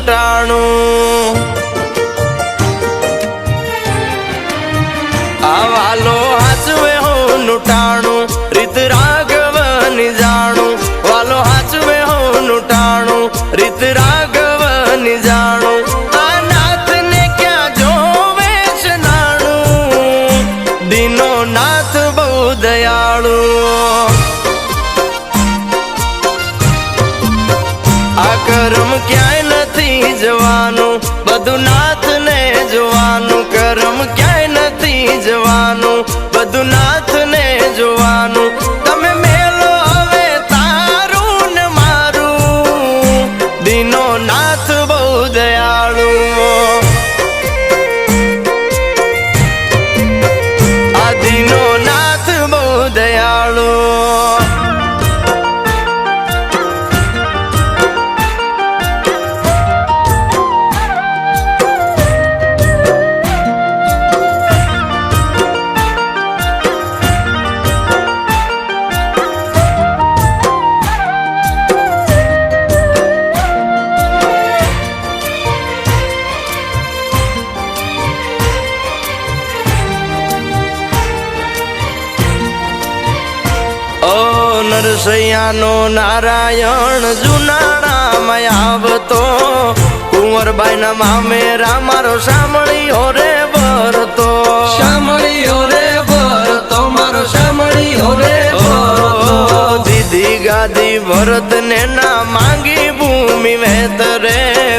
ટાણું આ વાલો હાચવે હું ટાણું રીત રાઘવની જાણું વાલો હાચવે હું ટાણું રીત રાઘવની જાણું આ નાથ ને ક્યાં જોવે છે નાણું દીનો નાથ બહુ દયાળુ આ કરમ ક્યાંય નથી જવાનું બધું નાથ ને જોવાનું કરમ ક્યાંય નથી જવાનું બધું નાથ ને જોવાનું તમે મેલો હવે તારું ને મારું દીનો નાથ બહુ દયાળુ આ દીનો નાથ બહુ દયાળુ નરસૈયાનો નારાયણ જુનાળામાં આવતો કુંવરબાઈના મામેરા મારો સાંભળ્યો રે ભરતો સાંભળ્યો રે ભરતો મારો સાંભળ્યો રે ભરતો દીદી ગાદી ભરત ને ના માંગી ભૂમિ વેતરે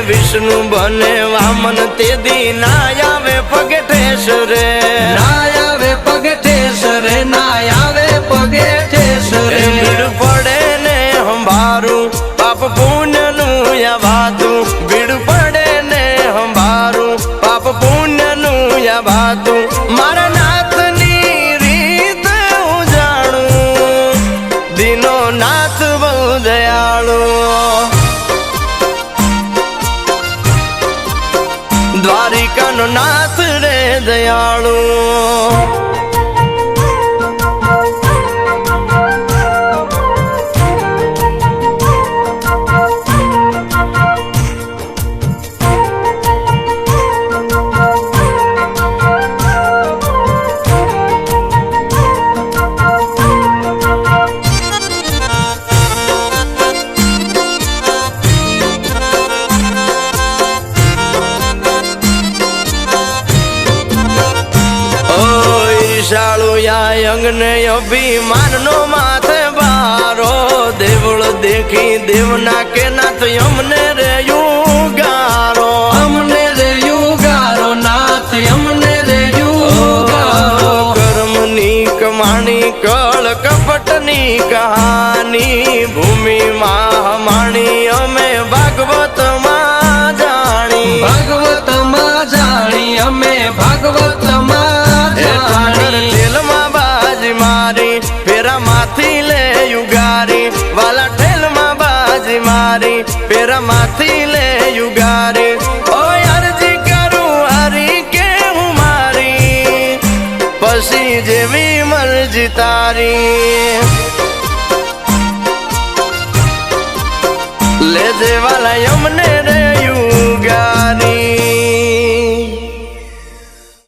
વિષ્ણુ બને વામન તે દી ના આવે પગે ઠેસ રે ના આવે પગે ઠેસ રે ના આવે પગે ઠેસ રે ભીડ પડે ને હંભારું પાપ પુણ્ય નું યા વાતું ભીડ પડે ને હંભારું પાપ પુણ્ય નું યા વાતું મારા નાથ ની રીત હું જાણું દીનો નાથ બહુ દયાળુ દ્વારિકાનો નાથ રે દયાળુ અંગને અભિમાન નો માથે બારો દેવળ દેખી દેવના કે નાથ અમને રે યુગારો અમને રે યુગારો નાથ અમને રે યુગારો કર્મની કમાણી કળ કપટની કહાની ભૂમિમાં હમાણી અમે ભાગવતમાં જાણી ભાગવતમાં જાણી અમે ભાગવતમાં જાણી મારી પેરા માથી લે યુગારી વાલા ઠેલ માં બાજી મારી પેરા માથી લે યુગારી ઓ અરજી કરું હરી કે હું મારી પછી જેવી મરજી તારી લેજે વાલા અમને રે